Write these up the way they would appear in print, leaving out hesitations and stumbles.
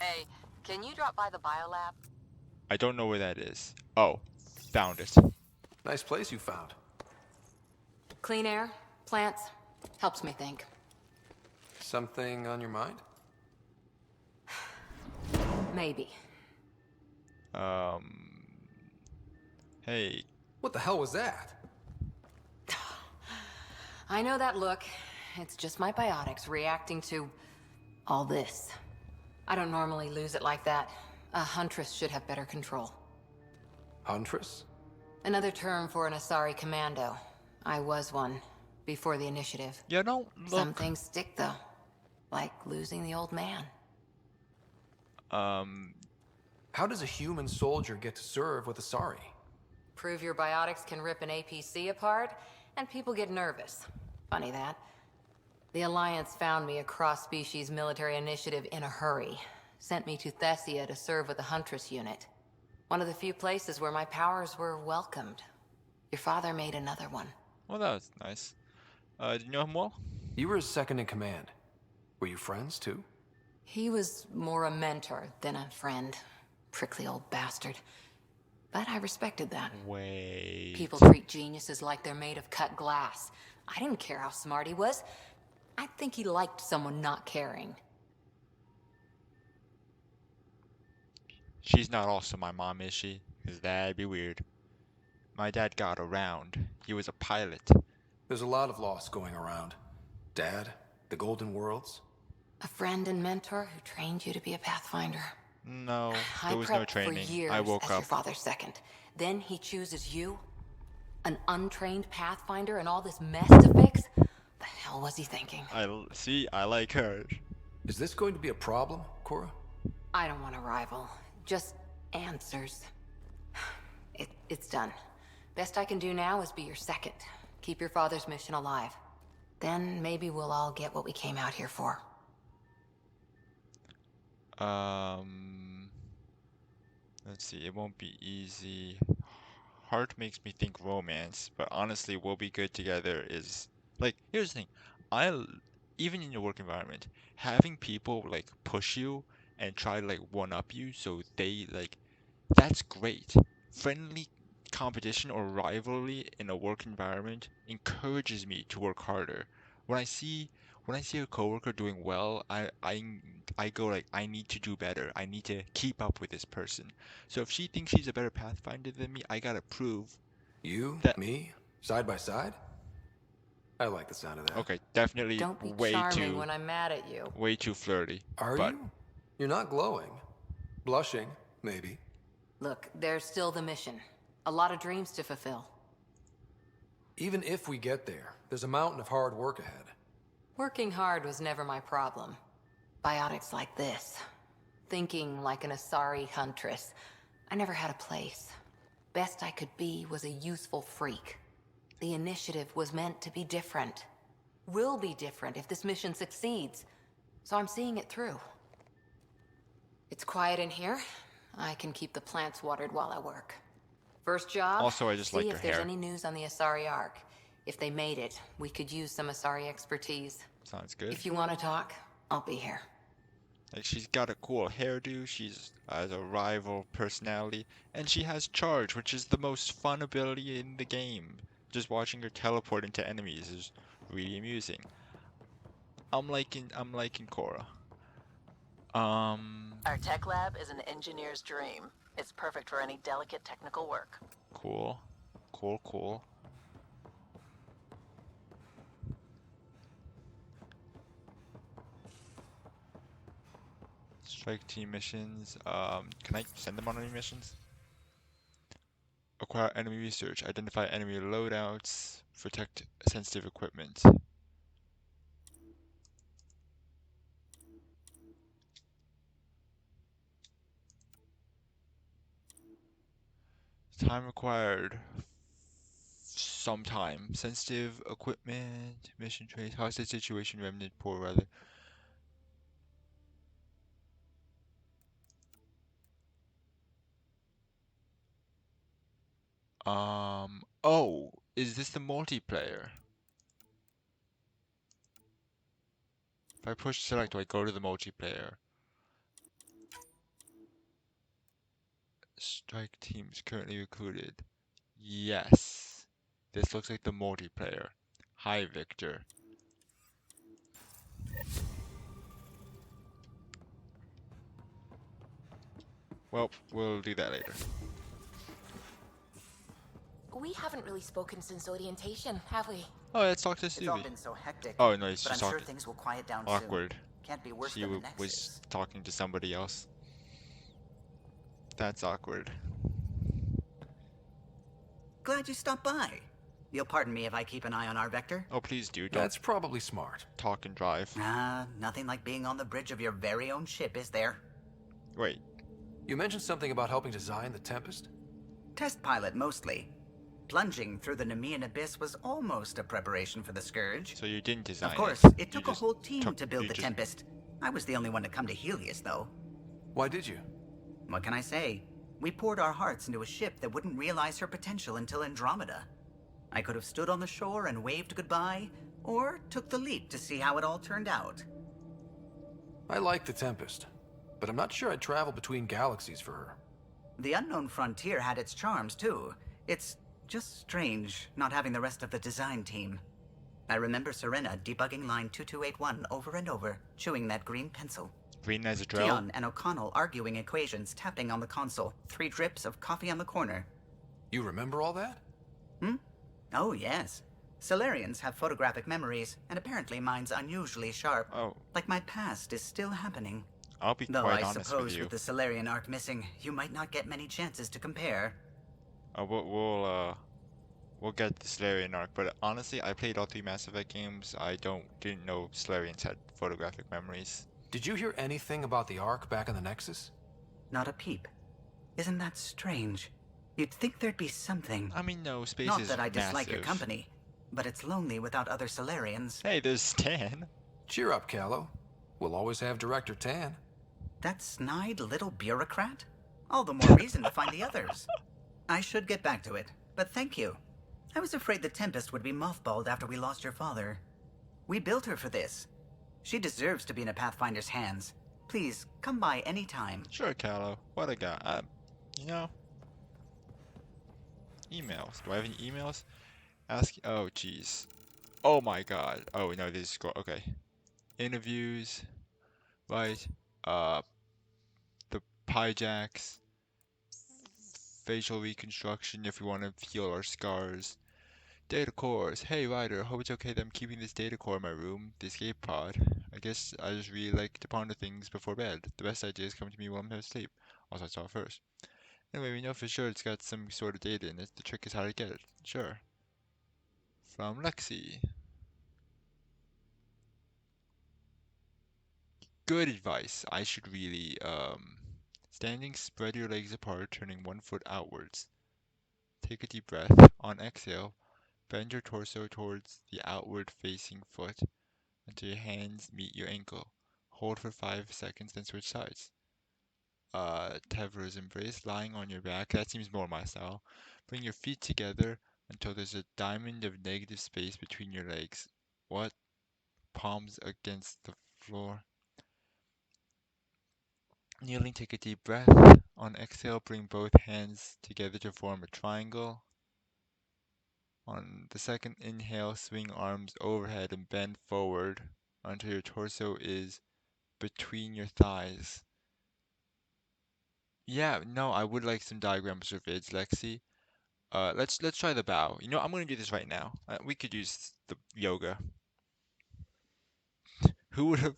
Hey, can you drop by the biolab? I don't know where that is. Oh, found it. Nice place you found. Clean air, plants, helps me think. Something on your mind? Maybe. Um, hey, What the hell was that? I know that look. It's just my biotics reacting to all this. I don't normally lose it like that. A huntress should have better control. Huntress? Another term for an Asari commando. I was one, before the initiative. you don't Some look. things stick though. Like losing the old man. Um, How does a human soldier get to serve with Asari? Prove your biotics can rip an APC apart, and people get nervous. Funny that. The Alliance found me a cross-species military initiative in a hurry. Sent me to Thessia to serve with the Huntress unit. One of the few places where my powers were welcomed. Your father made another one. well, that was nice. Do you know him well? You were his second in command. Were you friends too? He was more a mentor than a friend. Prickly old bastard. But I respected that. Wait. People treat geniuses like they're made of cut glass. I didn't care how smart he was. I think he liked someone not caring. She's not also my mom, is she? Because that'd be weird. My dad got around. He was a pilot. There's a lot of loss going around. Dad, the Golden Worlds. A friend and mentor who trained you to be a Pathfinder. No, I there was no prepped for training. years I woke as your up. father's second. Then he chooses you? An untrained Pathfinder and all this mess to fix? The hell was he thinking? See, I like her. Is this going to be a problem, Cora? I don't want a rival. Just answers. It's done. Best I can do now is be your second. Keep your father's mission alive. Then maybe we'll all get what we came out here for. Um, let's see. It won't be easy. Heart makes me think romance, but honestly, we'll be good together is like, here's the thing. Even in your work environment, having people like push you and try to like one up you so they like that's great. Friendly competition or rivalry in a work environment encourages me to work harder. When I see when I see a coworker doing well, I go like I need to do better. I need to keep up with this person. So if she thinks she's a better pathfinder than me, I gotta prove You, that. me, side by side? I like the sound of that. Okay, definitely Don't be charming when I'm mad at you. way too flirty. Are But you? You're not glowing. Blushing, maybe. Look, there's still the mission. A lot of dreams to fulfill. Even if we get there, there's a mountain of hard work ahead. Working hard was never my problem. Biotics like this. Thinking like an Asari huntress. I never had a place. Best I could be was a useful freak. The initiative was meant to be different. Will be different if this mission succeeds. So I'm seeing it through. It's quiet in here. I can keep the plants watered while I work. First job, also I just see like her if there's hair. any news on the Asari Ark. If they made it, we could use some Asari expertise. Sounds good. If you want to talk, I'll be here. Like she's got a cool hairdo, she's has a rival personality, and she has charge, which is the most fun ability in the game. Just watching her teleport into enemies is really amusing. I'm liking Korra. Um, Our tech lab is an engineer's dream. It's perfect for any delicate technical work. cool. Cool, cool. Strike team missions. Can I send them on any missions? Acquire enemy research. Identify enemy loadouts. Protect sensitive equipment. Time required. Some time. Sensitive equipment. Mission trace. Hostage situation. Remnant. Poor weather. Oh, is this the multiplayer? If I push select, do I go to the multiplayer? Strike teams currently recruited. Yes. This looks like the multiplayer. Hi, Victor. Well, we'll do that later. We haven't really spoken since orientation, have we? Oh, let's talk to It's all Suvi. been so hectic. Oh, no, he's but just I'm sure talking. things will quiet down Awkward. soon. Can't be worse She than the was Nexus. talking to somebody else. That's awkward. Glad you stopped by. You'll pardon me if I keep an eye on our vector. Oh, please do. Don't That's probably smart. talk and drive. Nothing like being on the bridge of your very own ship, is there? Wait. You mentioned something about helping design the Tempest? Test pilot, mostly. Plunging through the Nemean abyss was almost a preparation for the Scourge. So you didn't design Of course, it. it took a whole team to build the Tempest. I was the only one to come to Helios, though. Why did you? What can I say? We poured our hearts into a ship that wouldn't realize her potential until Andromeda. I could have stood on the shore and waved goodbye, or took the leap to see how it all turned out. I like the Tempest, but I'm not sure I'd travel between galaxies for her. The unknown frontier had its charms, too. It's just strange not having the rest of the design team. I remember Serena debugging line 2281 over and over, chewing that green pencil. Green as a drill. Tion and O'Connell arguing equations, tapping on the console, 3 drips of coffee on the corner. You remember all that? Oh, yes. Solarians have photographic memories, and apparently mine's unusually sharp. Oh, Like my past is still happening. I'll be Though quite I honest suppose with you. with the Solarian arc missing, you might not get many chances to compare. We'll get the Solarian arc, but honestly, I played all 3 Mass Effect games. I didn't know Solarians had photographic memories. Did you hear anything about the Ark back in the Nexus? Not a peep. Isn't that strange? You'd think there'd be something. I mean, no, space Not is that I dislike your massive. company, but it's lonely without other Solarians. Hey, there's Stan. Cheer up, Callow. We'll always have Director Tan. That snide little bureaucrat? All the more reason to find the others. I should get back to it, but thank you. I was afraid the Tempest would be mothballed after we lost your father. We built her for this. She deserves to be in a Pathfinder's hands. Please, come by any time. Sure, Callow. What I got? You know, emails. Do I have any emails? Ask. Oh, jeez. Oh my God. Oh no, this is cool. Okay. Interviews. Right. The Pyjacks. Facial reconstruction if we want to heal our scars. Data cores. Hey Ryder, hope it's okay that I'm keeping this data core in my room. The escape pod. I guess I just really like to ponder things before bed. The best ideas come to me while I'm asleep. Also, I saw it first. Anyway, we know for sure it's got some sort of data in it. The trick is how to get it. Sure. From Lexi. Good advice. I should really, standing, spread your legs apart, turning 1 foot outwards. Take a deep breath. On exhale, bend your torso towards the outward facing foot until your hands meet your ankle. Hold for 5 seconds, then switch sides. Tevra's embrace, lying on your back. That seems more my style. Bring your feet together until there's a diamond of negative space between your legs. What? Palms against the floor. Kneeling, take a deep breath. On exhale, bring both hands together to form a triangle. On the second inhale, swing arms overhead and bend forward until your torso is between your thighs. Yeah, no, I would like some diagrams or vids, Lexi. Let's try the bow. You know, I'm gonna do this right now. We could use the yoga. Who would have?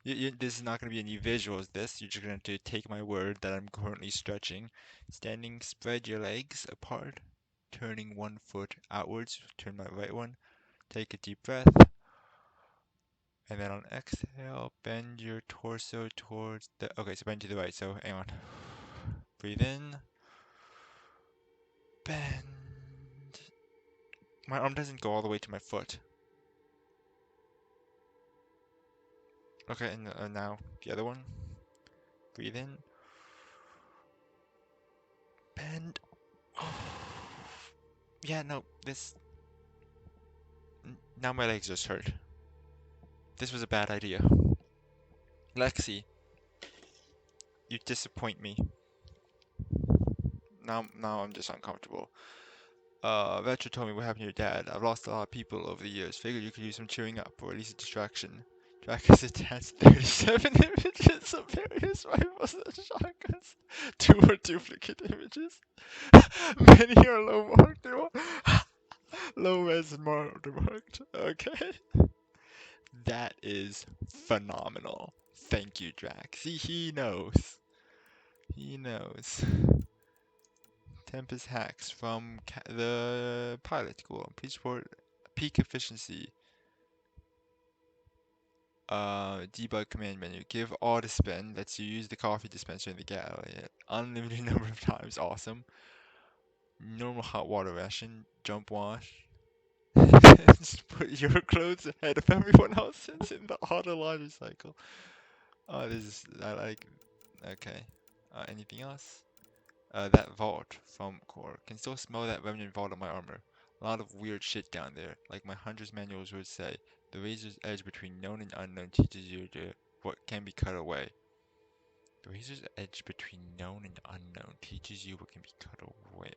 This is not gonna be any visuals. This you're just gonna have to take my word that I'm currently stretching. Standing, spread your legs apart, turning 1 foot outwards. Turn my right one. Take a deep breath. And then on exhale, bend your torso towards the, okay, so bend to the right, so hang on. Breathe in. Bend. My arm doesn't go all the way to my foot. Okay, and now the other one. Breathe in. Bend. Yeah, no, now my legs just hurt. This was a bad idea. Lexi, you disappoint me. now I'm just uncomfortable. Vetra told me what happened to your dad. I've lost a lot of people over the years. Figured you could use some cheering up, or at least a distraction. Drac has attached 37 images of various rifles and shotguns. 2 are duplicate images. Many are low marked. Low res and marked. Okay. That is phenomenal. Thank you, Drac. See, he knows. He knows. Tempest hacks from the pilot. Cool. Please report peak efficiency. Debug command menu. Give auto spin. Lets you use the coffee dispenser in the galley. Unlimited number of times. Awesome. Normal hot water ration. Jump wash. Just put your clothes ahead of everyone else since in the auto laundry cycle. Oh, this is, I like, okay. Anything else? That vault from Core. Can still smell that remnant vault on my armor. A lot of weird shit down there. Like my hunter's manuals would say, the razor's edge between known and unknown teaches you what can be cut away. The razor's edge between known and unknown teaches you what can be cut away.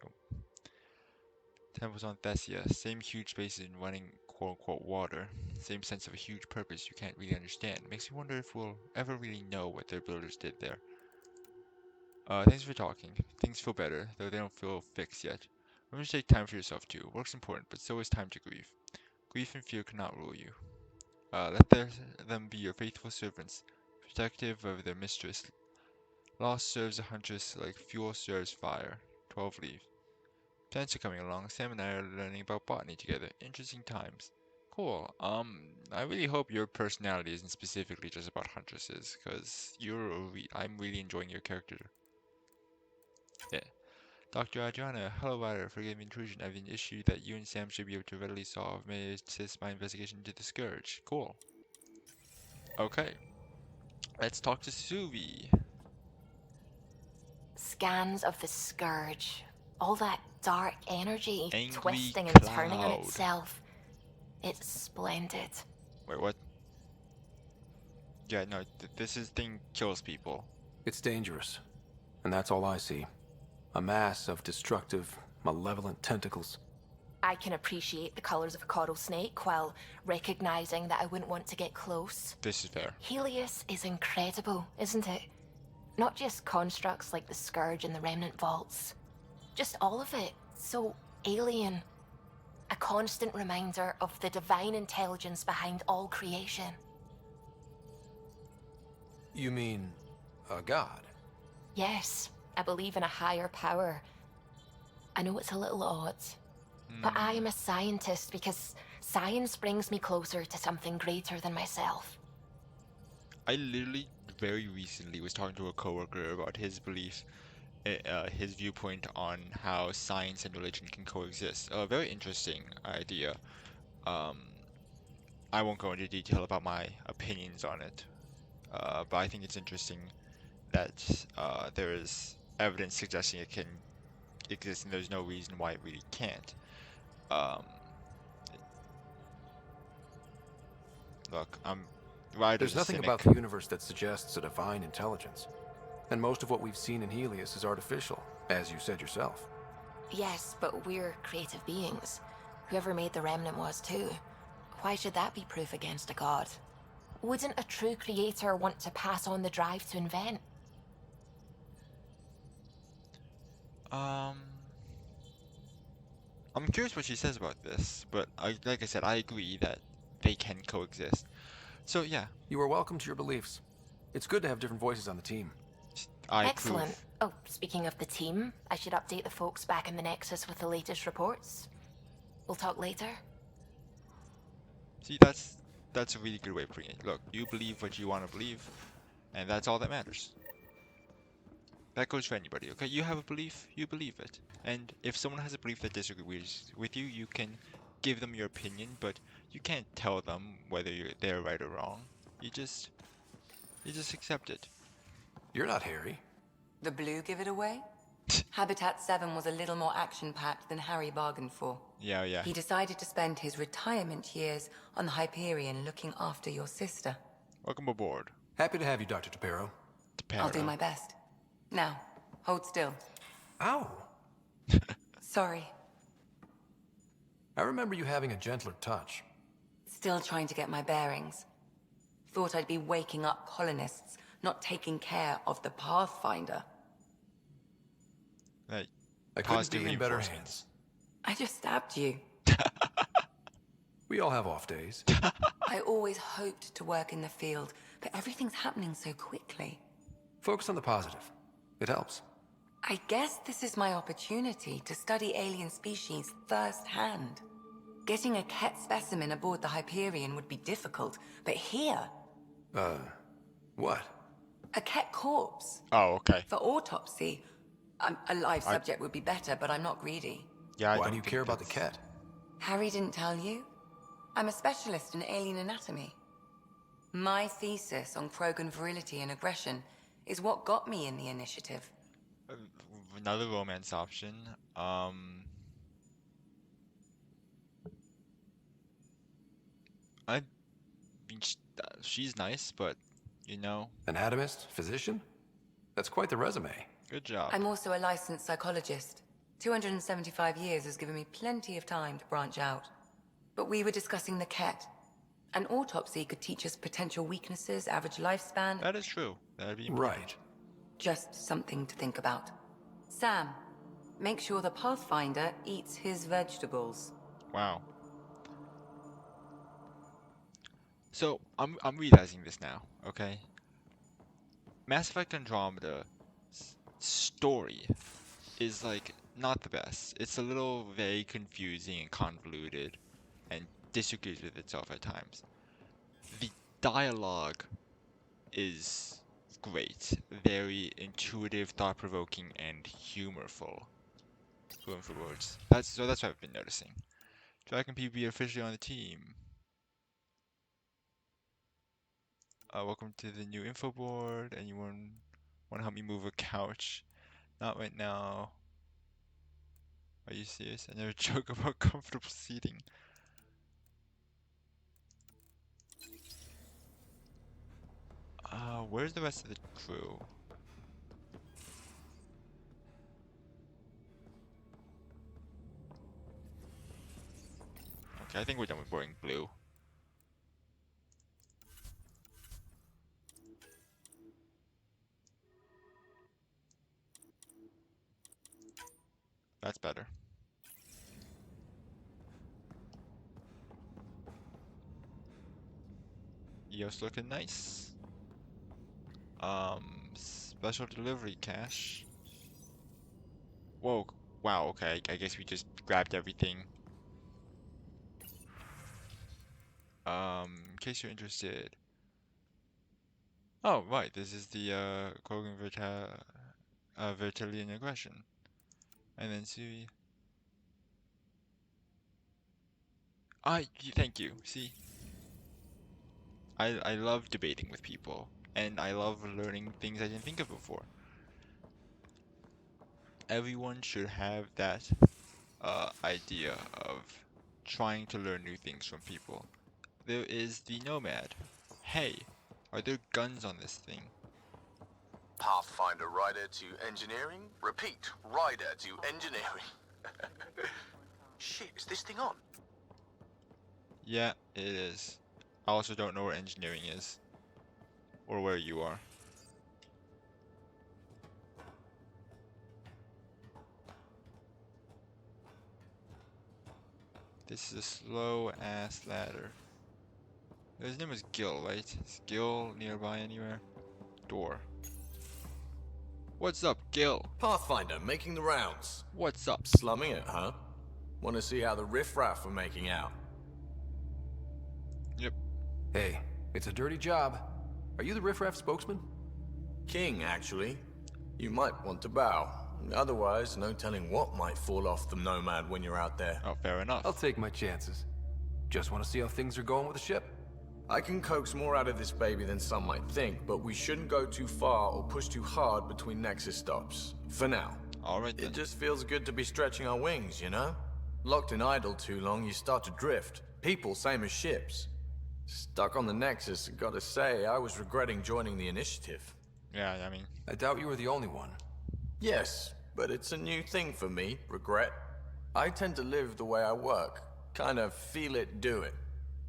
Temples on Thessia. Same huge spaces in running quote-unquote water. Same sense of a huge purpose you can't really understand. Makes me wonder if we'll ever really know what their builders did there. Thanks for talking. Things feel better, though they don't feel fixed yet. Remember to take time for yourself too. Work's important, but so is time to grieve. Grief and fear cannot rule you. Let them be your faithful servants, protective of their mistress. Loss serves a huntress like fuel serves fire. 12 leaves. Plants are coming along. Sam and I are learning about botany together. Interesting times. Cool. I really hope your personality isn't specifically just about huntresses, because I'm really enjoying your character. Yeah. Dr. Adriana, hello Ryder, forgive intrusion. I have an issue that you and Sam should be able to readily solve. May I assist my investigation into the Scourge? Cool. Okay. Let's talk to Suvi. Scans of the Scourge. All that dark energy Angry twisting and cloud. turning on itself. It's splendid. Wait, what? Yeah, no, this thing kills people. It's dangerous. And that's all I see. A mass of destructive, malevolent tentacles. I can appreciate the colors of a coral snake while recognizing that I wouldn't want to get close. This is fair. Helios is incredible, isn't it? Not just constructs like the Scourge and the Remnant Vaults. Just all of it. So alien. A constant reminder of the divine intelligence behind all creation. You mean a god? Yes, I believe in a higher power. I know it's a little odd, but I am a scientist because science brings me closer to something greater than myself. I literally very recently was talking to a coworker about his belief, his viewpoint on how science and religion can coexist. A very interesting idea. I won't go into detail about my opinions on it, but I think it's interesting that there is evidence suggesting it can exist, and there's no reason why it really can't. Look, There's nothing about the universe that suggests a divine intelligence. And most of what we've seen in Helios is artificial, as you said yourself. Yes, but we're creative beings. Whoever made the Remnant was too. Why should that be proof against a god? Wouldn't a true creator want to pass on the drive to invent? I'm curious what she says about this, but like I said, I agree that they can coexist. So yeah, You are welcome to your beliefs. It's good to have different voices on the team. I Excellent. approve. Oh, speaking of the team, I should update the folks back in the Nexus with the latest reports. We'll talk later. See, that's a really good way of putting it. Look, you believe what you want to believe, and that's all that matters. That goes for anybody, okay? You have a belief, you believe it. And if someone has a belief that disagrees with you, you can give them your opinion, but you can't tell them whether they're right or wrong. You just accept it. You're not Harry. The blue give it away? Habitat 7 was a little more action-packed than Harry bargained for. Yeah. He decided to spend his retirement years on the Hyperion looking after your sister. Welcome aboard. Happy to have you, Dr. Tapero. I'll do my best. Now, hold still. Ow! Sorry. I remember you having a gentler touch. Still trying to get my bearings. Thought I'd be waking up colonists, not taking care of the Pathfinder. Like, I couldn't positive be in better reinforcements. hands. I just stabbed you. We all have off days. I always hoped to work in the field, but everything's happening so quickly. Focus on the positive. It helps. I guess this is my opportunity to study alien species firsthand. Getting a Ket specimen aboard the Hyperion would be difficult, but here, What? a Ket corpse. Oh, okay. For autopsy, a live subject would be better, but I'm not greedy. Yeah, Why do you care about the cat? Harry didn't tell you? I'm a specialist in alien anatomy. My thesis on Krogan virility and aggression is what got me in the initiative. Another romance option. I mean, she's nice, but you know, Anatomist? Physician? That's quite the resume. good job. I'm also a licensed psychologist. 275 years has given me plenty of time to branch out. But we were discussing the Ket. An autopsy could teach us potential weaknesses, average lifespan. That is true. That'd be important. Right. Just something to think about. Sam, make sure the Pathfinder eats his vegetables. Wow. So I'm realizing this now, okay? Mass Effect Andromeda story is like not the best. It's a little very confusing and convoluted and disagrees with itself at times. The dialogue is great, very intuitive, thought-provoking, and humorful. Going for words. That's what I've been noticing. Dragon PB officially on the team. Welcome to the new info board. Anyone want to help me move a couch? Not right now. Are you serious? I never joke about comfortable seating. Where's the rest of the crew? Okay, I think we're done with boarding blue. That's better. EOS looking nice. Special delivery cache. Whoa, wow, okay, I guess we just grabbed everything. In case you're interested. Oh, right, this is the, Krogan Vertilian aggression. And then see. Thank you, see? I love debating with people, and I love learning things I didn't think of before. Everyone should have that idea of trying to learn new things from people. There is the Nomad. Hey, are there guns on this thing? Pathfinder rider to engineering? Repeat, rider to engineering. Shit, is this thing on? Yeah, it is. I also don't know where engineering is. Or where you are. This is a slow-ass ladder. His name is Gil, right? Is Gil nearby anywhere? Door. What's up, Gil? Pathfinder, making the rounds. What's up? Slumming it, huh? Want to see how the riffraff are making out? Yep. Hey, it's a dirty job. Are you the riffraff spokesman? King, actually. You might want to bow. Otherwise, no telling what might fall off the Nomad when you're out there. Oh, fair enough. I'll take my chances. Just want to see how things are going with the ship. I can coax more out of this baby than some might think, but we shouldn't go too far or push too hard between Nexus stops. For now. Alright then. It just feels good to be stretching our wings, you know? Locked in idle too long, you start to drift. People, same as ships. Stuck on the Nexus, gotta say, I was regretting joining the initiative. Yeah, I mean, I doubt you were the only one. Yes, but it's a new thing for me, regret. I tend to live the way I work. Kind of feel it, do it.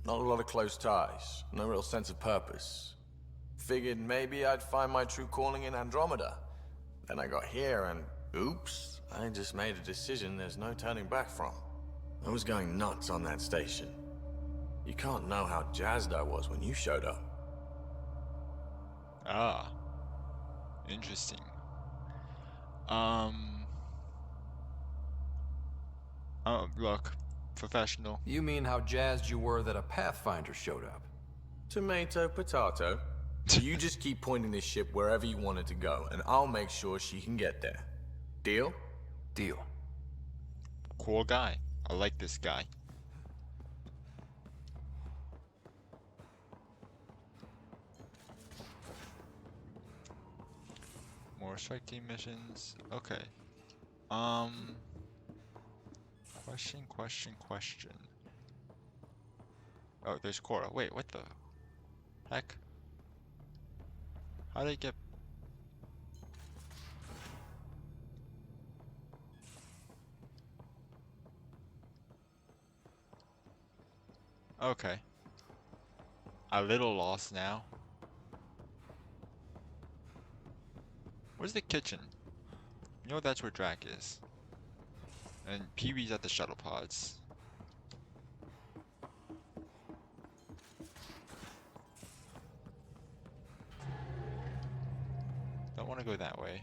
Not a lot of close ties, no real sense of purpose. Figured maybe I'd find my true calling in Andromeda. Then I got here and, oops, I just made a decision there's no turning back from. I was going nuts on that station. You can't know how jazzed I was when you showed up. Ah, interesting. Look, professional. You mean how jazzed you were that a Pathfinder showed up? Tomato, potato. You just keep pointing this ship wherever you want it to go, and I'll make sure she can get there. Deal? Deal. Cool guy. I like this guy. More strike team missions. Okay. Question. Oh, there's Cora. Wait, what the heck? How did I get... Okay. A little lost now. Where's the kitchen? You know that's where Drac is. And Pee-wee's at the shuttle pods. Don't want to go that way.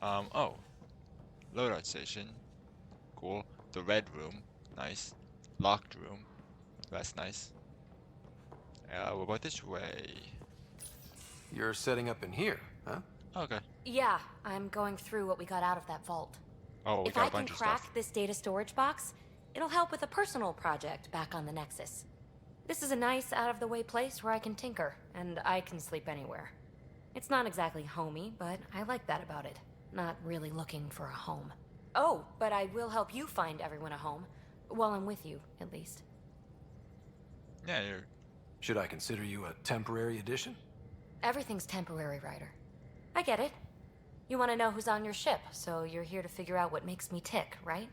Oh. Loadout station. Cool. The red room. Nice. Locked room. That's nice. What about this way? You're setting up in here, huh? Okay. Yeah, I'm going through what we got out of that vault. Oh, we If got I a can bunch of crack stuff. this data storage box, it'll help with a personal project back on the Nexus. This is a nice, out-of-the-way place where I can tinker, and I can sleep anywhere. It's not exactly homey, but I like that about it. Not really looking for a home. Oh, but I will help you find everyone a home. While I'm with you, at least. Yeah, you're... Should I consider you a temporary addition? Everything's temporary, Ryder. I get it. You want to know who's on your ship, so you're here to figure out what makes me tick, right?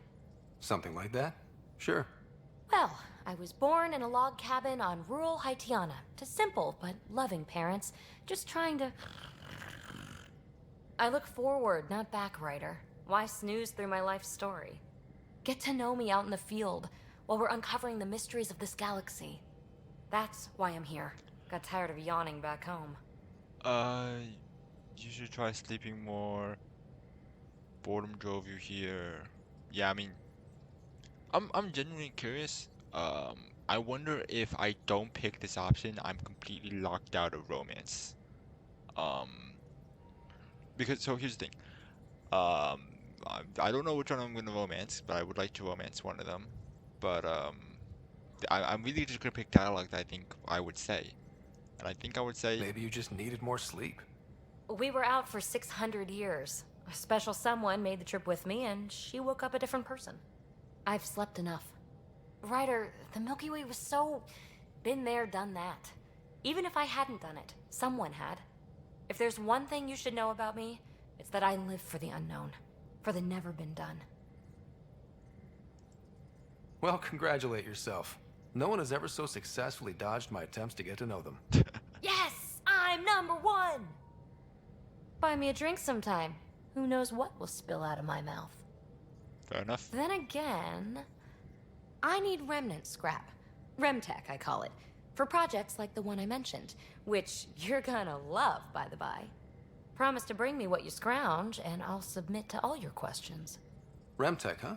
Something like that? Sure. Well, I was born in a log cabin on rural Haitiana to simple but loving parents, just trying to... I look forward, not back, Ryder. Why snooze through my life story? Get to know me out in the field while we're uncovering the mysteries of this galaxy. That's why I'm here. Got tired of yawning back home. You should try sleeping more. Boredom drove you here. Yeah, I mean, I'm genuinely curious. I wonder if I don't pick this option, I'm completely locked out of romance. Because so here's the thing. I don't know which one I'm gonna romance, but I would like to romance one of them. But I'm really just gonna pick dialogue that I think I would say, and I think I would say Maybe you just needed more sleep. We were out for 600 years. A special someone made the trip with me, and she woke up a different person. I've slept enough. Ryder, the Milky Way was so... been there, done that. Even if I hadn't done it, someone had. If there's one thing you should know about me, it's that I live for the unknown. For the never been done. Well, congratulate yourself. No one has ever so successfully dodged my attempts to get to know them. Yes! I'm number one! Buy me a drink sometime. Who knows what will spill out of my mouth. fair enough. Then again, I need remnant scrap. Remtech, I call it. For projects like the one I mentioned, which you're gonna love, by the by. Promise to bring me what you scrounge, and I'll submit to all your questions. Remtech, huh?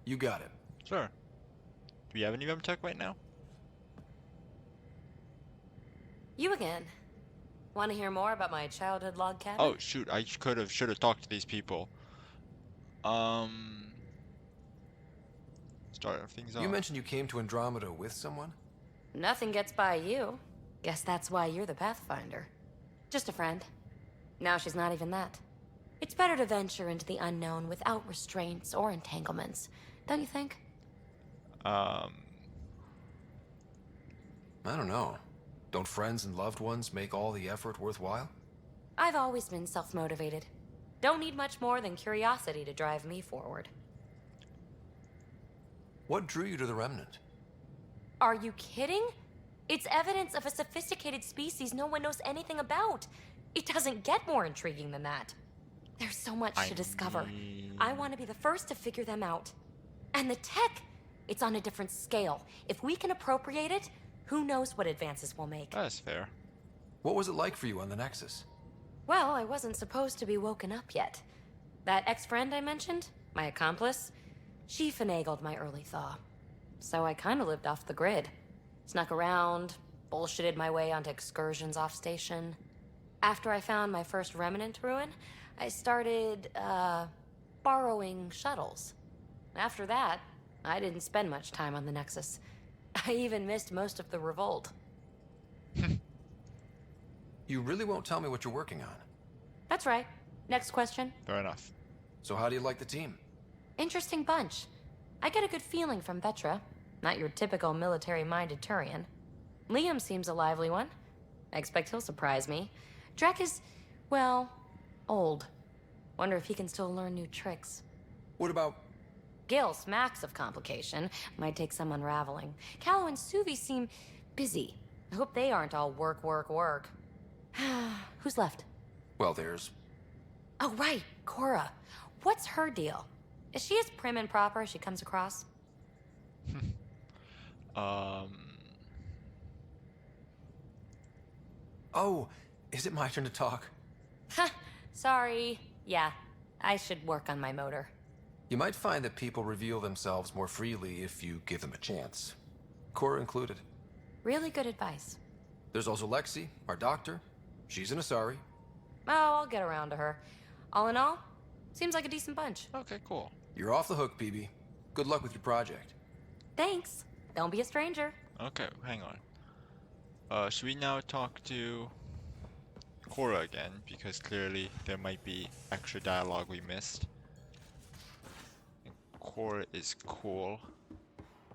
You got it. Sure. Do we have any tech right now? You again. Want to hear more about my childhood log cabin? Oh shoot! I should have talked to these people. Start things off. You mentioned you came to Andromeda with someone? Nothing gets by you. Guess that's why you're the Pathfinder. Just a friend. Now she's not even that. It's better to venture into the unknown without restraints or entanglements, don't you think? I don't know. Don't friends and loved ones make all the effort worthwhile? I've always been self-motivated. Don't need much more than curiosity to drive me forward. What drew you to the Remnant? Are you kidding? It's evidence of a sophisticated species no one knows anything about. It doesn't get more intriguing than that. There's so much to discover. I want to be the first to figure them out. And the tech, it's on a different scale. If we can appropriate it, who knows what advances we'll make. That's fair. What was it like for you on the Nexus? Well, I wasn't supposed to be woken up yet. That ex-friend I mentioned, my accomplice, she finagled my early thaw. So I kind of lived off the grid. Snuck around, bullshitted my way onto excursions off station. After I found my first remnant ruin, I started, borrowing shuttles. After that, I didn't spend much time on the Nexus. I even missed most of the revolt. You really won't tell me what you're working on. That's right. Next question. Fair enough. So how do you like the team? Interesting bunch. I get a good feeling from Vetra. Not your typical military-minded Turian. Liam seems a lively one. I expect he'll surprise me. Drek is, well, old. Wonder if he can still learn new tricks. What about... Gil smacks of complication. Might take some unraveling. Callow and Suvi seem busy. I hope they aren't all work, work, work. Who's left? Well, there's... Oh, right, Cora. What's her deal? Is she as prim and proper as she comes across? Oh, is it my turn to talk? Sorry. Yeah, I should work on my motor. You might find that people reveal themselves more freely if you give them a chance. Cora included. Really good advice. There's also Lexi, our doctor. She's an Asari. Oh, I'll get around to her. All in all, seems like a decent bunch. Okay, cool. You're off the hook, PB. Good luck with your project. Thanks. Don't be a stranger. Okay, hang on. Should we now talk to Cora again? Because clearly there might be extra dialogue we missed. And Cora is cool.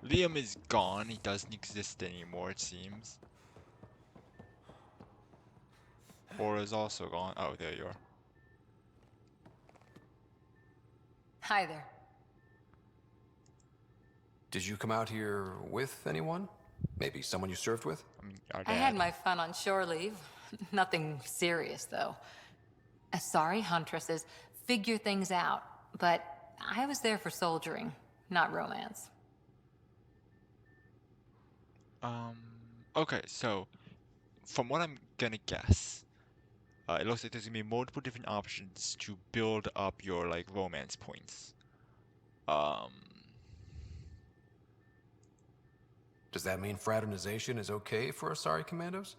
Liam is gone. He doesn't exist anymore, it seems. Cora is also gone. Oh, there you are. Hi there. Did you come out here with anyone? Maybe someone you served with? I mean, our I had dad. my fun on shore leave. Nothing serious, though. Asari huntresses figure things out, but I was there for soldiering, not romance. Okay, so from what I'm gonna guess, it looks like there's gonna be multiple different options to build up your like romance points. Does that mean fraternization is okay for Asari commandos?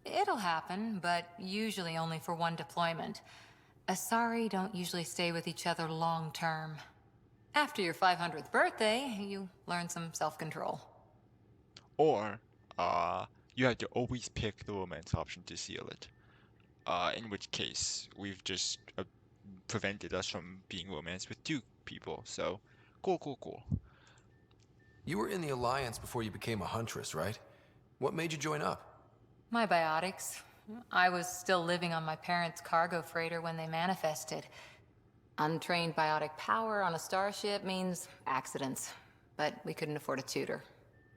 It'll happen, but usually only for one deployment. Asari don't usually stay with each other long term. After your 500th birthday, you learn some self-control. Or, you have to always pick the romance option to seal it. In which case, we've just prevented us from being romance with 2 people, so cool. You were in the Alliance before you became a huntress, right? What made you join up? My biotics. I was still living on my parents' cargo freighter when they manifested. Untrained biotic power on a starship means accidents, but we couldn't afford a tutor.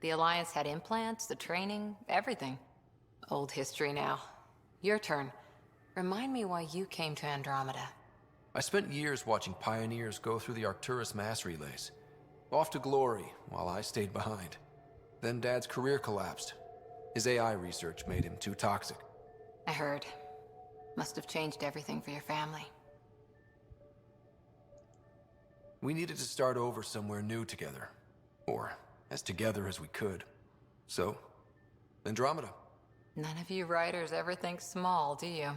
The Alliance had implants, the training, everything. Old history now. Your turn. Remind me why you came to Andromeda. I spent years watching pioneers go through the Arcturus mass relays. Off to glory, while I stayed behind. Then Dad's career collapsed. His AI research made him too toxic. I heard. Must have changed everything for your family. We needed to start over somewhere new together. Or as together as we could. So, Andromeda. None of you writers ever think small, do you?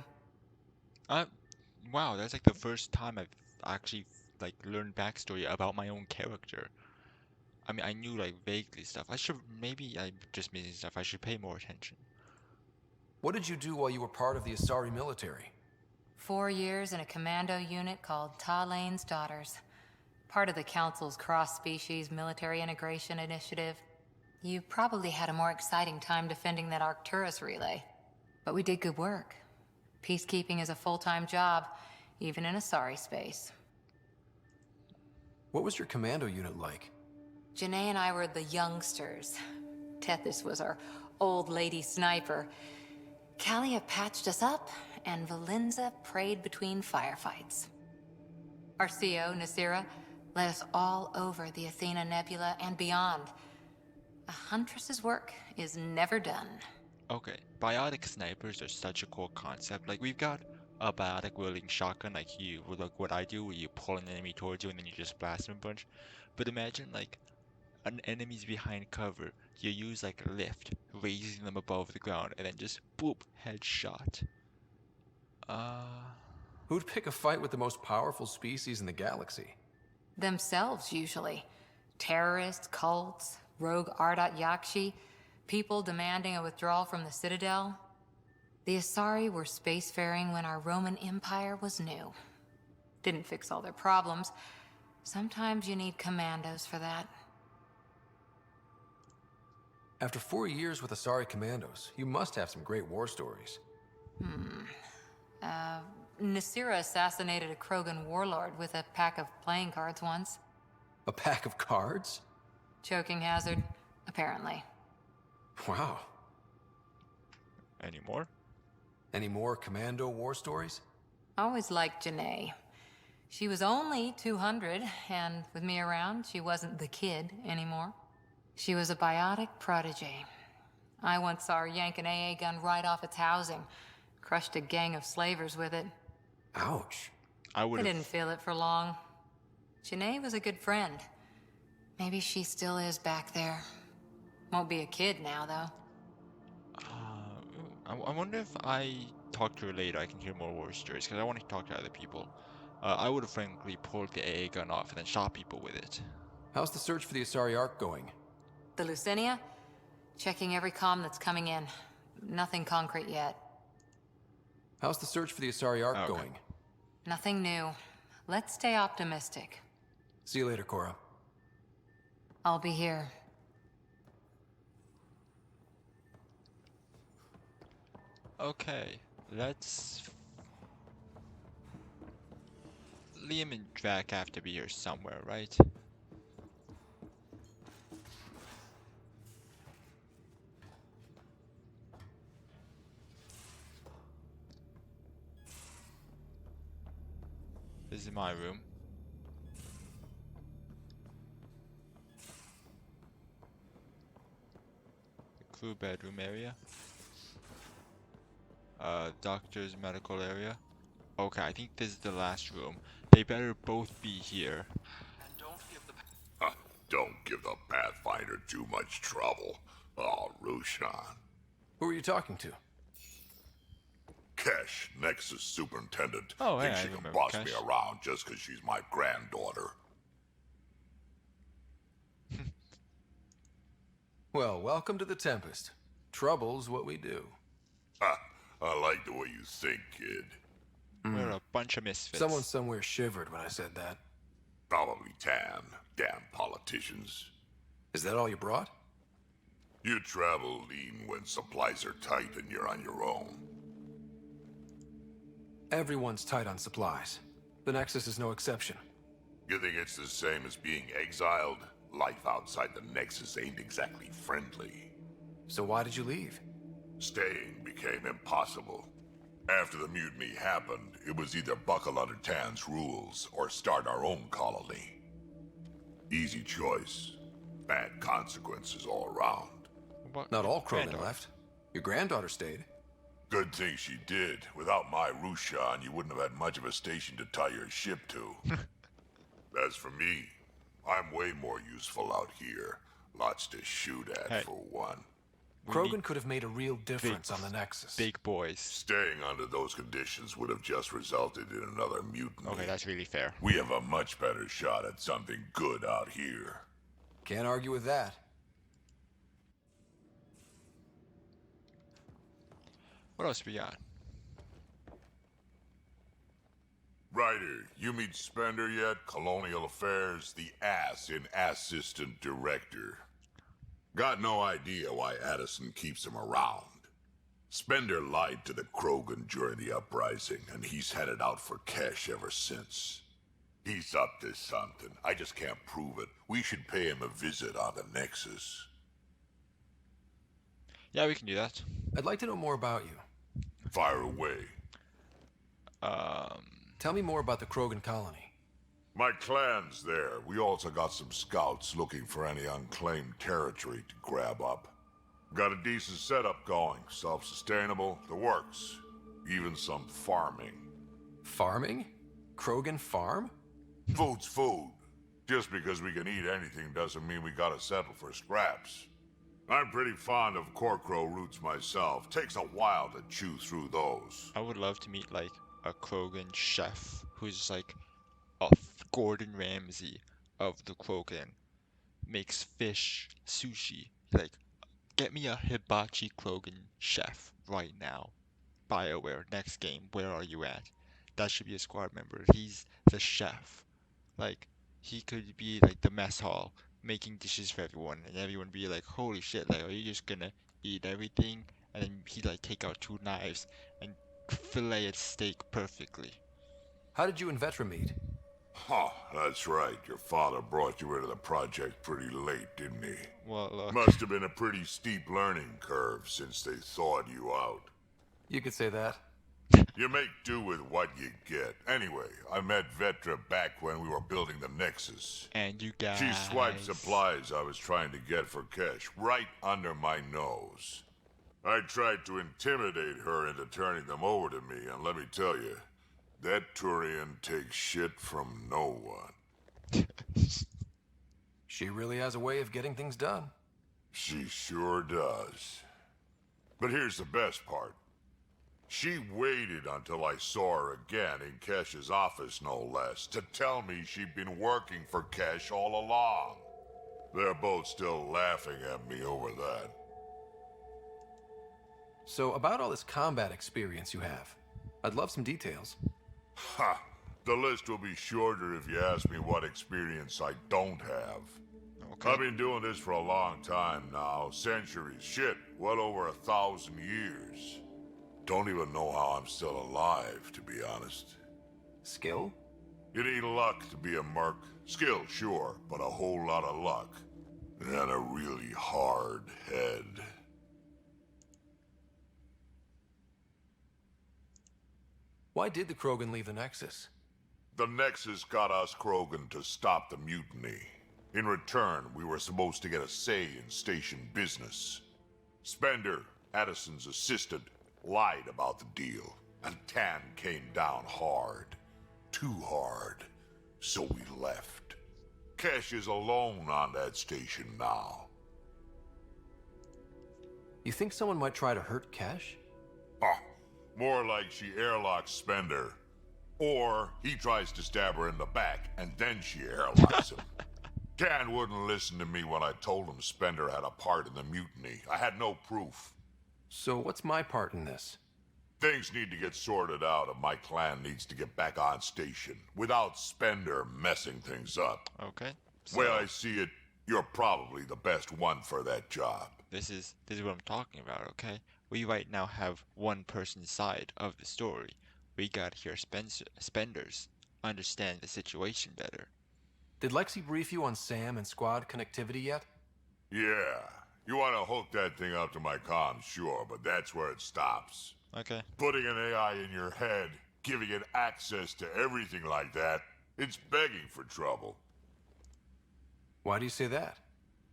Wow, that's like the first time I've actually like learned backstory about my own character. I mean, I knew like vaguely stuff. Maybe I'm just missing stuff. I should pay more attention. What did you do while you were part of the Asari military? 4 years in a commando unit called Ta Lane's Daughters. Part of the Council's cross-species military integration initiative. You probably had a more exciting time defending that Arcturus relay. But we did good work. Peacekeeping is a full-time job. even in a sorry space. What was your commando unit like? Janae and I were the youngsters. Tethys was our old lady sniper. Kalia patched us up, and Valenza prayed between firefights. Our CO, Nasira, led us all over the Athena Nebula and beyond. A huntress's work is never done. Okay, biotic snipers are such a cool concept. Like, we've got a biotic wielding shotgun, like what I do, where you pull an enemy towards you and then you just blast them a bunch. But imagine, like, an enemy's behind cover, you use, like, a lift, raising them above the ground, and then just, boop, headshot. Who'd pick a fight with the most powerful species in the galaxy? Themselves, usually. Terrorists, cults, rogue Ardat Yakshi, people demanding a withdrawal from the Citadel. The Asari were spacefaring when our Roman Empire was new. Didn't fix all their problems. Sometimes you need commandos for that. After 4 years with Asari commandos, you must have some great war stories. Nasira assassinated a Krogan warlord with a pack of playing cards once. A pack of cards? Choking hazard, apparently. Wow. Any more? Any more commando war stories? Always liked Janae. She was only 200, and with me around, she wasn't the kid anymore. She was a biotic protege. I once saw her yank an AA gun right off its housing. Crushed a gang of slavers with it. Ouch. I would I have. didn't feel it for long. Janae was a good friend. Maybe she still is back there. Won't be a kid now, though. I wonder if I talk to her later, I can hear more war stories, because I want to talk to other people. I would have frankly pulled the AA gun off and then shot people with it. How's the search for the Asari Ark going? The Lucinia? Checking every comm that's coming in. Nothing concrete yet. How's the search for the Asari Ark Okay. going? Nothing new. Let's stay optimistic. See you later, Cora. I'll be here. Okay, let's... Liam and Drac have to be here somewhere, right? This is my room. The crew bedroom area. Doctor's medical area. Okay, I think this is the last room. They better both be here. Don't give the Pathfinder too much trouble. Oh, Rushan. Who are you talking to? Kesh, Nexus Superintendent, Oh, hey, thinks I she can remember boss Kesh. me around just 'cause she's my granddaughter. Well, welcome to the Tempest. Trouble's what we do. Ha! I like the way you think, kid. We're a bunch of misfits. Someone somewhere shivered when I said that. Probably Tan. Damn politicians. Is that all you brought? You travel lean when supplies are tight and you're on your own. Everyone's tight on supplies. The Nexus is no exception. You think it's the same as being exiled? Life outside the Nexus ain't exactly friendly. So why did you leave? Staying became impossible. After the mutiny happened, it was either buckle under Tan's rules or start our own colony. Easy choice. Bad consequences all around. What? Not all Krogan Granddaughter. left. Your granddaughter stayed. Good thing she did. Without my Rushan, you wouldn't have had much of a station to tie your ship to. As for me, I'm way more useful out here. Lots to shoot at, Hey. for one. We Krogan need could have made a real difference on the Nexus. big boys. Staying under those conditions would have just resulted in another mutiny. Okay, that's really fair. We have a much better shot at something good out here. Can't argue with that. What else we got? Ryder, you meet Spender yet? Colonial Affairs, the ass in Assistant Director. Got no idea why Addison keeps him around. Spender lied to the Krogan during the uprising, and he's headed out for cash ever since. He's up to something. I just can't prove it. We should pay him a visit on the Nexus. Yeah, we can do that. I'd like to know more about you. Fire away. Tell me more about the Krogan colony. My clan's there. We also got some scouts looking for any unclaimed territory to grab up. Got a decent setup going. Self-sustainable, the works. Even some farming. Farming? Krogan farm? Food's food. Just because we can eat anything doesn't mean we gotta settle for scraps. I'm pretty fond of Corcrow roots myself. Takes a while to chew through those. I would love to meet like a Krogan chef who's like a Gordon Ramsay of the Krogan. Makes fish sushi. Like, get me a hibachi Krogan chef right now. BioWare, next game, where are you at? That should be a squad member. He's the chef. Like, he could be like the mess hall, making dishes for everyone, and everyone be like, holy shit, like, are you just gonna eat everything? And then he like take out 2 knives and fillet its steak perfectly. How did you and Vetra meet? Huh, that's right. Your father brought you into the project pretty late, didn't he? Well, look. Must have been a pretty steep learning curve since they thawed you out. You could say that. You make do with what you get. Anyway, I met Vetra back when we were building the Nexus. And you guys. She swiped supplies I was trying to get for cash right under my nose. I tried to intimidate her into turning them over to me, and let me tell you, that Turian takes shit from no one. She really has a way of getting things done. She sure does. But here's the best part. She waited until I saw her again in Kesh's office, no less, to tell me she'd been working for Kesh all along. They're both still laughing at me over that. So, about all this combat experience you have, I'd love some details. Ha! The list will be shorter if you ask me what experience I don't have. Okay. I've been doing this for a long time now, centuries, shit, well over 1,000 years. Don't even know how I'm still alive, to be honest. Skill? You need luck to be a merc. Skill, sure, but a whole lot of luck. And a really hard head. Why did the Krogan leave the Nexus? The Nexus got us Krogan to stop the mutiny. In return, we were supposed to get a say in station business. Spender, Addison's assistant, lied about the deal, and Tan came down hard. Too hard. So we left. Kesh is alone on that station now. You think someone might try to hurt Kesh? More like she airlocks Spender. Or he tries to stab her in the back, and then she airlocks him. Tan wouldn't listen to me when I told him Spender had a part in the mutiny. I had no proof. So what's my part in this? Things need to get sorted out, and my clan needs to get back on station without Spender messing things up. Okay. Way I see it, you're probably the best one for that job. This is what I'm talking about, okay? We right now have one person's side of the story. We gotta hear Spender's, understand the situation better. Did Lexi brief you on SAM and squad connectivity yet? Yeah. You want to hook that thing up to my comms, sure, but that's where it stops. Okay. Putting an AI in your head, giving it access to everything like that, it's begging for trouble. Why do you say that?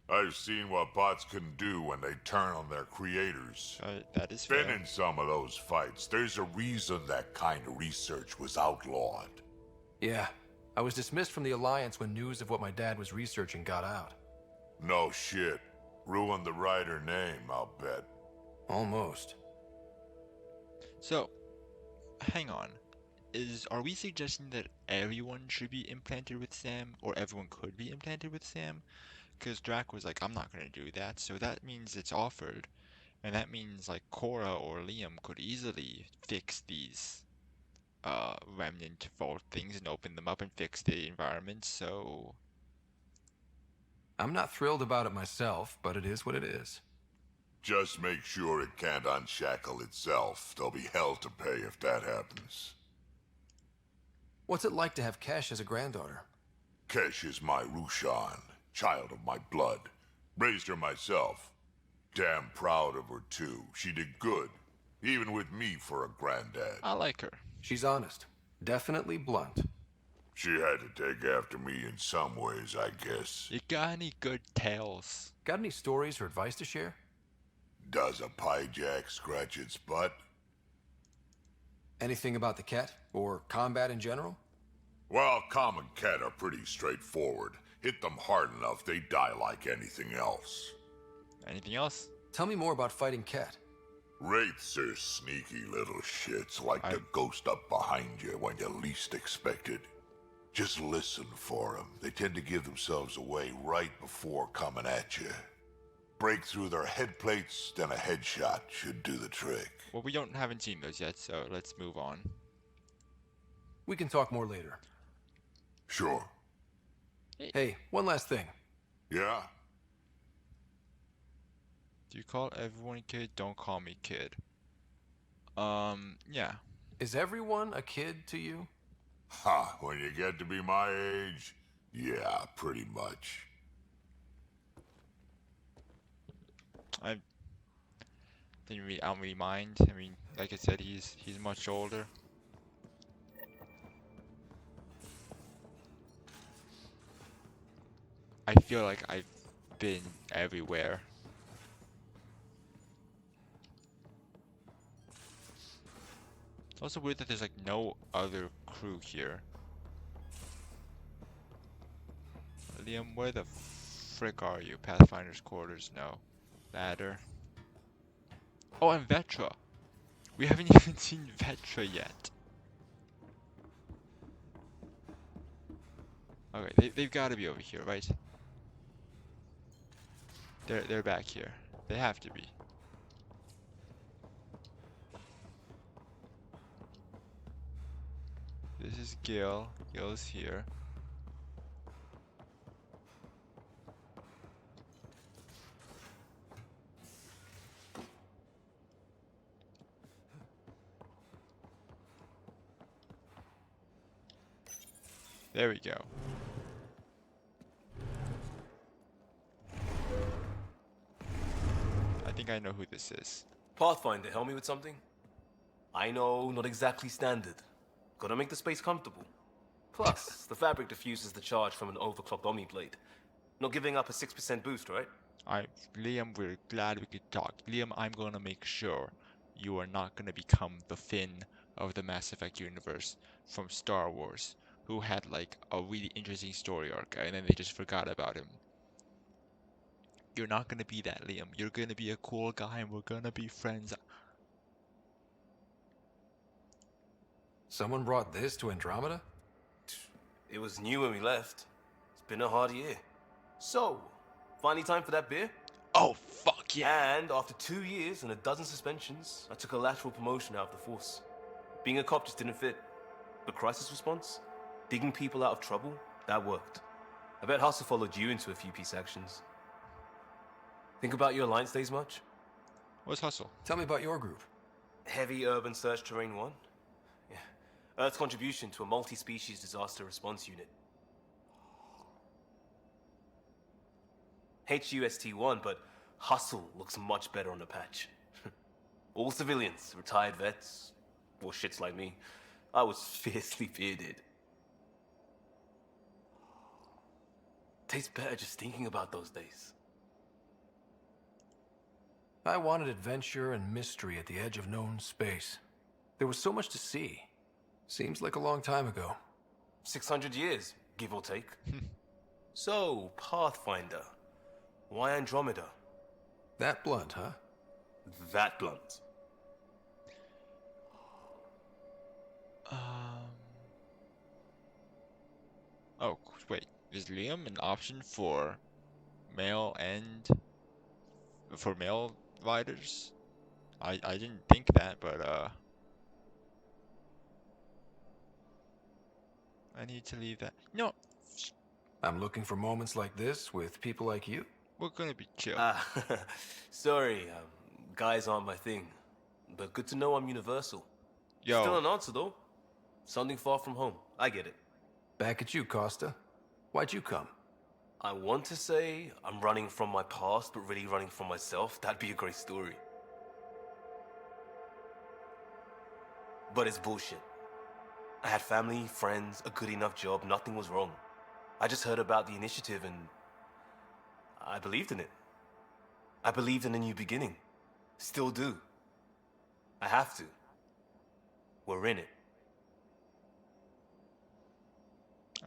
I've seen what bots can do when they turn on their creators. That is Been fair. in some of those fights. There's a reason that kind of research was outlawed. Yeah. I was dismissed from the Alliance when news of what my dad was researching got out. No shit. Ruined the writer name, I'll bet. Almost. So, hang on. Are we suggesting that everyone should be implanted with Sam, or everyone could be implanted with Sam? Because Drac was like, I'm not gonna do that, so that means it's offered. And that means like Cora or Liam could easily fix these remnant vault things and open them up and fix the environment, so... I'm not thrilled about it myself, but it is what it is. Just make sure it can't unshackle itself. There'll be hell to pay if that happens. What's it like to have Kesh as a granddaughter? Kesh is my Rushan, child of my blood. Raised her myself. Damn proud of her too. She did good, even with me for a granddad. I like her. She's honest. Definitely blunt. She had to take after me in some ways, I guess. You got any good tales? Got any stories or advice to share? Does a pyjak scratch its butt? Anything about the Ket? Or combat in general? Well, common Ket are pretty straightforward. Hit them hard enough, they die like anything else. Anything else? Tell me more about fighting Ket. Wraiths are sneaky little shits, like the ghost up behind you when you least expect it. Just listen for them. They tend to give themselves away right before coming at you. Break through their head plates, then a headshot should do the trick. Well, haven't seen those yet, so let's move on. We can talk more later. Sure. Hey, one last thing. Yeah? Do you call everyone kid? Don't call me kid. Yeah. Is everyone a kid to you? Ha, when you get to be my age, yeah, pretty much. I don't really mind. I mean, like I said, he's much older. I feel like I've been everywhere. It's also weird that there's like no other crew here. Liam, where the frick are you? Pathfinder's quarters? No. Ladder. Oh, and Vetra. We haven't even seen Vetra yet. Okay, they've got to be over here, right? They're back here. They have to be. This is Gil. Gil's here. There we go. I think I know who this is. Pathfinder, help me with something? I know, not exactly standard. Gotta make the space comfortable. Plus, the fabric diffuses the charge from an overclocked Omni blade. Not giving up a 6% boost, right? Liam, we're glad we could talk. Liam, I'm gonna make sure you are not gonna become the Finn of the Mass Effect universe from Star Wars, who had like a really interesting story arc and then they just forgot about him. You're not gonna be that, Liam. You're gonna be a cool guy and we're gonna be friends. Someone brought this to Andromeda? It was new when we left. It's been a hard year. So, finally time for that beer? Oh, fuck yeah! And after 2 years and a dozen suspensions, I took a lateral promotion out of the force. Being a cop just didn't fit. But crisis response? Digging people out of trouble? That worked. I bet Hustle followed you into a few peace actions. Think about your Alliance days much? What's Hustle? Tell me about your group. Heavy Urban Search Terrain 1? Yeah. Earth's contribution to a multi-species disaster response unit. HUST-1, but Hustle looks much better on the patch. All civilians, retired vets, or shits like me. I was fiercely bearded. Tastes better just thinking about those days. I wanted adventure and mystery at the edge of known space. There was so much to see. Seems like a long time ago. 600 years, give or take. So, Pathfinder. Why Andromeda? That blunt, huh? That blunt. Oh, wait. Is Liam an option for male riders? I didn't think that, but I need to leave that. No. I'm looking for moments like this with people like you. We're gonna be chill. Ah, sorry, guys aren't my thing. But good to know I'm universal. Yo. Still an answer, though. Something far from home. I get it. Back at you, Costa. Why'd you come? I want to say I'm running from my past, but really running from myself. That'd be a great story. But it's bullshit. I had family, friends, a good enough job, nothing was wrong. I just heard about the initiative and I believed in it. I believed in a new beginning. Still do. I have to. We're in it.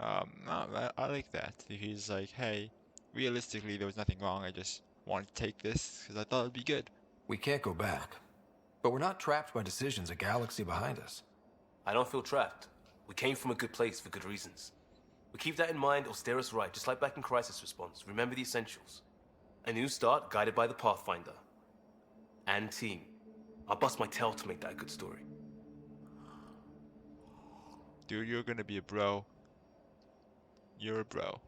No, I like that. He's like, hey, realistically, there was nothing wrong. I just wanted to take this because I thought it'd be good. We can't go back. But we're not trapped by decisions a galaxy behind us. I don't feel trapped. We came from a good place for good reasons. We keep that in mind or steer us right, just like back in Crisis Response. Remember the essentials. A new start guided by the Pathfinder. And team. I'll bust my tail to make that a good story. Dude, you're gonna be a bro. You're a bro.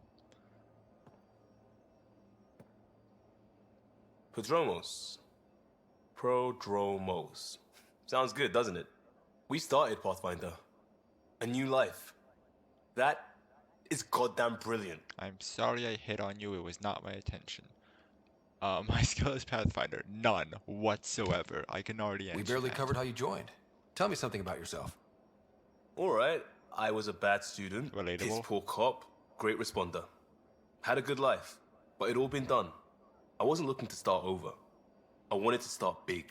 Prodromos. Prodromos. Sounds good, doesn't it? We started Pathfinder. A new life. That is goddamn brilliant. I'm sorry I hit on you. It was not my intention. My skill is Pathfinder. None whatsoever. I can already answer We barely that. covered how you joined. Tell me something about yourself. Alright, I was a bad student, Relatable. piss poor cop, great responder. Had a good life, but it all been done. I wasn't looking to start over. I wanted to start big.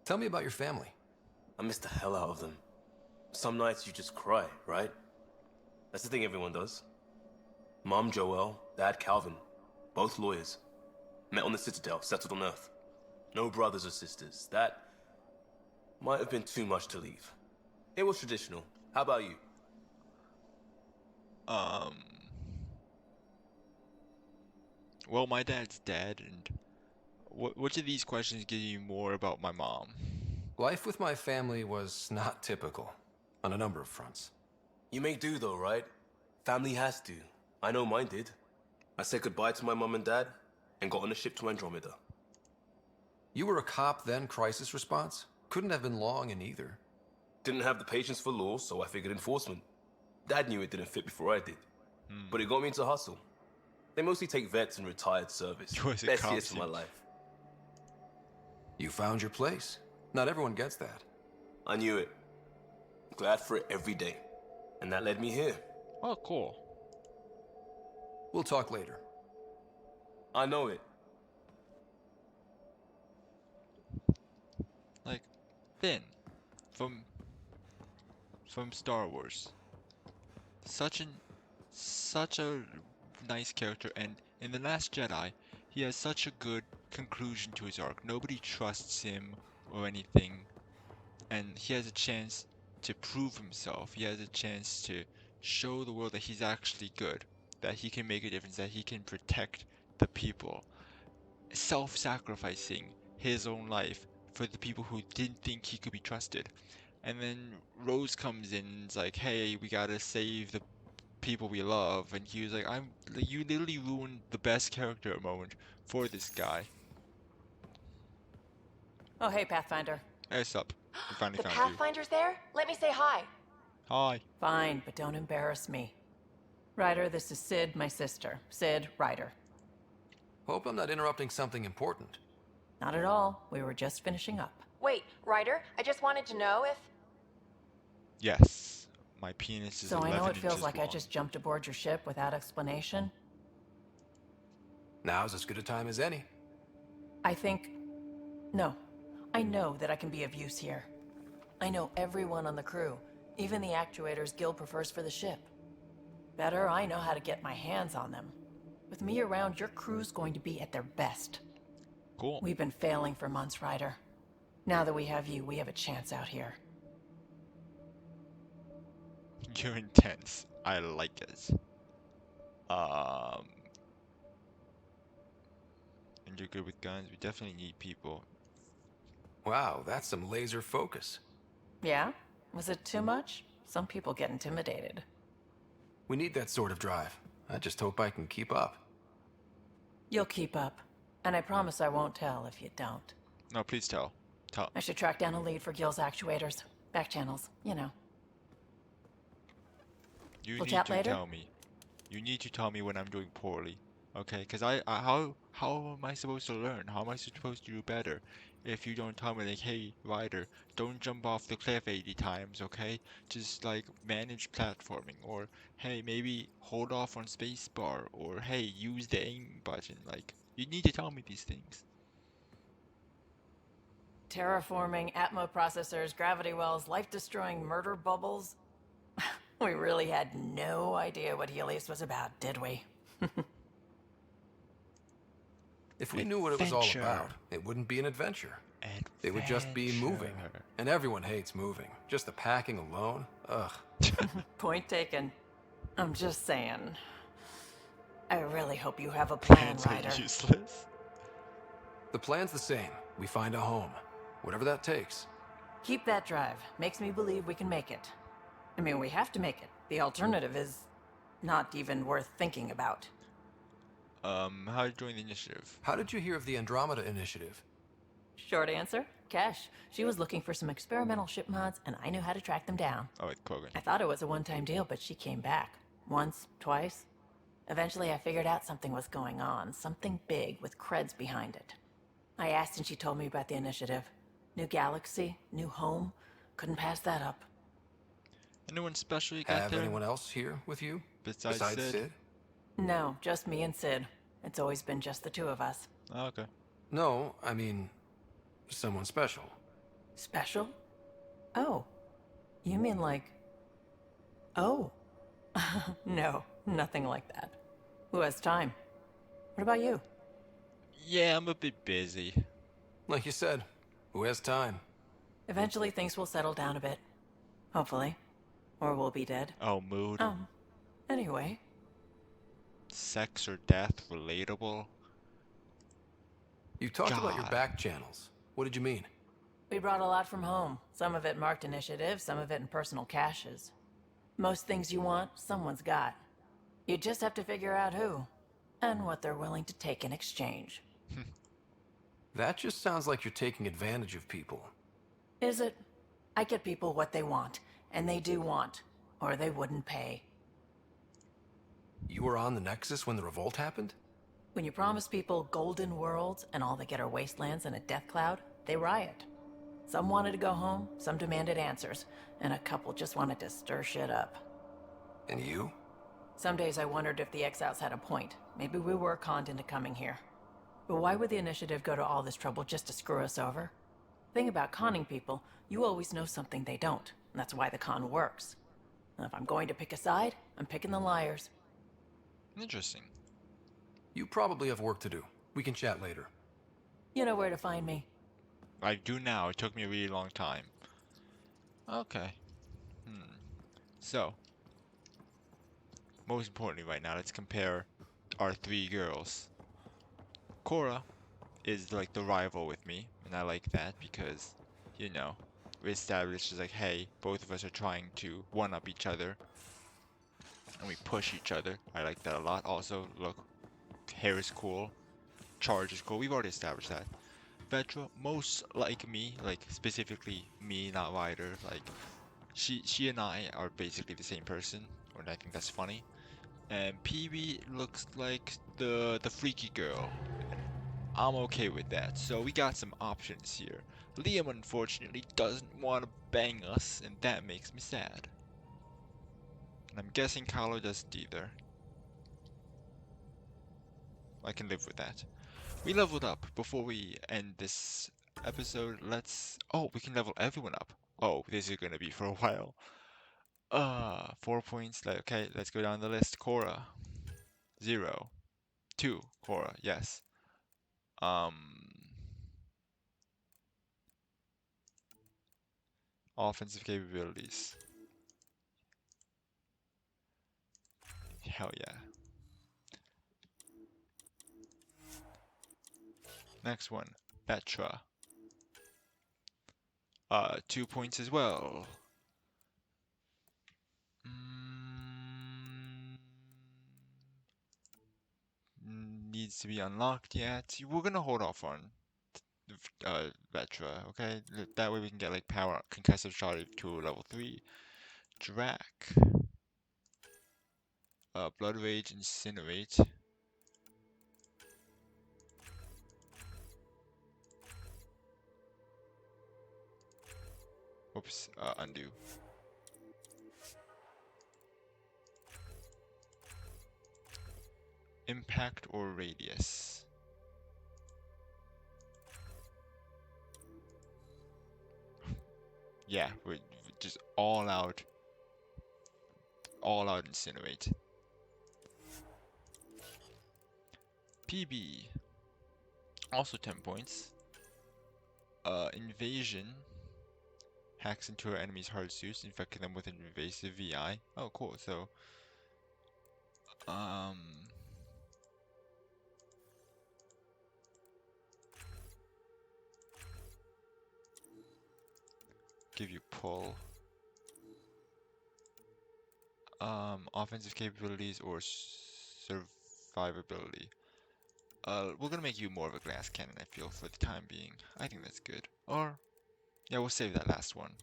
Tell me about your family. I missed the hell out of them. Some nights you just cry, right? That's the thing everyone does. Mom Joelle, Dad Calvin, both lawyers. Met on the Citadel, settled on Earth. No brothers or sisters. That might have been too much to leave. It was traditional. How about you? Well, my dad's dead, and which of these questions give you more about my mom? Life with my family was not typical, on a number of fronts. You may do though, right? Family has to. I know mine did. I said goodbye to my mom and dad, and got on a ship to Andromeda. You were a cop then, Crisis Response? Couldn't have been long in either. Didn't have the patience for law, so I figured enforcement. Dad knew it didn't fit before I did. But it got me into hustle. They mostly take vets and retired service. You was a Best cop years of my since- life. You found your place. Not everyone gets that. I knew it. Glad for it every day. And that led me here. Oh, cool. We'll talk later. I know it. Like, Finn from Star Wars. Such a nice character, and in The Last Jedi, he has such a good conclusion to his arc. Nobody trusts him or anything, and he has a chance to prove himself. He has a chance to show the world that he's actually good, that he can make a difference, that he can protect the people, self-sacrificing his own life for the people who didn't think he could be trusted. And then Rose comes in and is like, hey, we gotta save the people we love, and he was like, you literally ruined the best character moment for this guy. Oh, hey, Pathfinder. Hey, what's up? We finally The found Pathfinder's there? Let me say hi. you. Hi. Fine, but don't embarrass me. Ryder, this is Sid, my sister. Sid, Ryder. Hope I'm not interrupting something important. Not at all. We were just finishing up. Wait, Ryder, I just wanted to know if... Yes, my penis is So I 11 know it feels inches like I long. just jumped aboard your ship without explanation. Now's as good a time as any. No. I know that I can be of use here. I know everyone on the crew, even the actuators Guild prefers for the ship. Better, I know how to get my hands on them. With me around, your crew's going to be at their best. Cool. We've been failing for months, Ryder. Now that we have you, we have a chance out here. You're intense. I like it. And you're good with guns. We definitely need people. Wow, that's some laser focus. Yeah? Was it too much? Some people get intimidated. We need that sort of drive. I just hope I can keep up. You'll keep up. And I promise I won't tell if you don't. No, please tell. Tell. I should track down a lead for Gil's actuators. Back channels, you know. You We'll need chat to later? tell me. You need to tell me when I'm doing poorly. Okay? Because how am I supposed to learn? How am I supposed to do better if you don't tell me, like, hey, Ryder, don't jump off the cliff 80 times, okay? Just, like, manage platforming. Or, hey, maybe hold off on spacebar. Or, hey, use the aim button. Like, you need to tell me these things. Terraforming, Atmo processors, gravity wells, life-destroying murder bubbles. We really had no idea what Helios was about, did we? If we knew what it was all Adventure. about, it wouldn't be an adventure. It would just be moving. Adventure. And everyone hates moving. Just the packing alone, ugh. Point taken. I'm just saying. I really hope you have a plan, Plans are Ryder. useless. The plan's the same. We find a home. Whatever that takes. Keep that drive. Makes me believe we can make it. I mean, we have to make it. The alternative is not even worth thinking about. How to join the initiative? How did you hear of the Andromeda initiative? Short answer, Cash. She was looking for some experimental ship mods, and I knew how to track them down. Oh, it's Kogan. I thought it was a one-time deal, but she came back. Once, twice. Eventually, I figured out something was going on. Something big with creds behind it. I asked and she told me about the initiative. New galaxy, new home. Couldn't pass that up. Anyone special you got Have there? anyone else here with you? Besides Sid? No, just me and Sid. It's always been just the two of us. Oh, okay. No, I mean, someone special. Special? Oh. You mean like... Oh. No, nothing like that. Who has time? What about you? Yeah, I'm a bit busy. Like you said, who has time? Eventually things will settle down a bit. Hopefully. Or we'll be dead. Oh, mood. Anyway. Sex or death relatable? You talked about your God. back channels. What did you mean? We brought a lot from home. Some of it marked initiative, some of it in personal caches. Most things you want, someone's got. You just have to figure out who. And what they're willing to take in exchange. That just sounds like you're taking advantage of people. Is it? I get people what they want. And they do want. Or they wouldn't pay. You were on the Nexus when the revolt happened? When you promise people golden worlds and all they get are wastelands and a death cloud, they riot. Some wanted to go home, some demanded answers, and a couple just wanted to stir shit up. And you? Some days I wondered if the exiles had a point. Maybe we were conned into coming here. But why would the initiative go to all this trouble just to screw us over? Thing about conning people, you always know something they don't, and that's why the con works. And if I'm going to pick a side, I'm picking the liars. Interesting. You probably have work to do. We can chat later. You know where to find me. I do now. It took me a really long time. Okay. So, most importantly right now, let's compare our three girls. Cora is like the rival with me, and I like that because, you know, we established like, hey, both of us are trying to one-up each other, and we push each other. I like that a lot. Also, look, hair is cool, charge is cool. We've already established that. Vetra, most like me, like specifically me, not Ryder. Like, she and I are basically the same person, and I think that's funny. And Peewee looks like the freaky girl. I'm okay with that. So we got some options here. Liam unfortunately doesn't want to bang us, and that makes me sad. And I'm guessing Kylo doesn't either. I can live with that. We leveled up. Before we end this episode, let's... Oh, we can level everyone up. Oh, this is gonna be for a while. 4 points. Okay, let's go down the list. Cora. 0. 2. Cora, yes. Offensive capabilities. Hell yeah. Next one, Vetra. 2 points as well. needs to be unlocked yet. We're gonna hold off on Vetra, okay? That way we can get like power concussive shot to level 3. Drac. Blood Rage, Incinerate. Whoops, undo. Impact or Radius? Yeah, we're just all out Incinerate. PB, also 10 points. Invasion. Hacks into our enemy's hard suits, infecting them with an invasive VI. Oh, cool. So, give you pull. Offensive capabilities or survivability. We're gonna make you more of a glass cannon, I feel, for the time being. I think that's good. Or, yeah, we'll save that last one.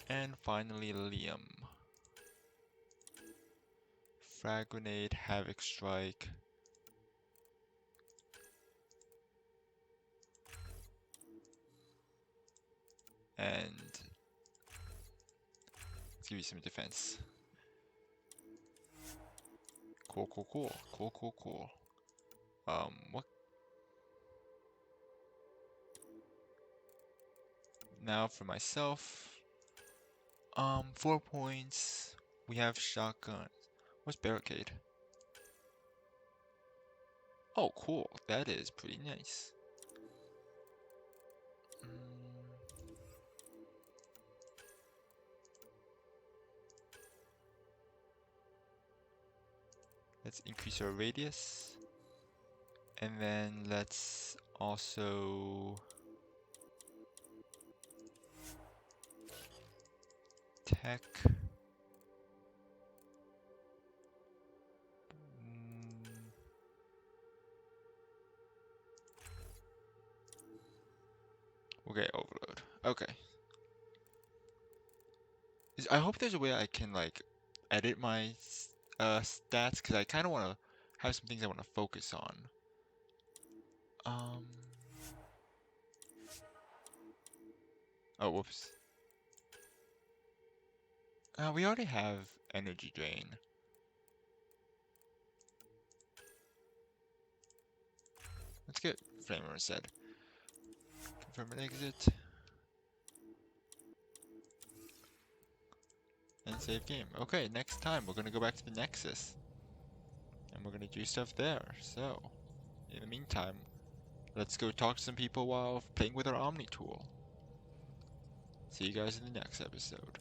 And finally, Liam. Frag Grenade, Havoc Strike. And let's give you some defense. Cool. What? Now for myself. 4 points. We have shotgun. What's barricade? Oh, cool. That is pretty nice. Let's increase our radius. And then let's also tech. Okay, overload. Okay. I hope there's a way I can like edit my stats, because I kind of want to have some things I want to focus on. Oh, whoops. We already have energy drain. Let's get Flamer instead. Confirm an exit. And save game. Okay, next time we're gonna go back to the Nexus. And we're gonna do stuff there. So, in the meantime, let's go talk to some people while playing with our Omni tool. See you guys in the next episode.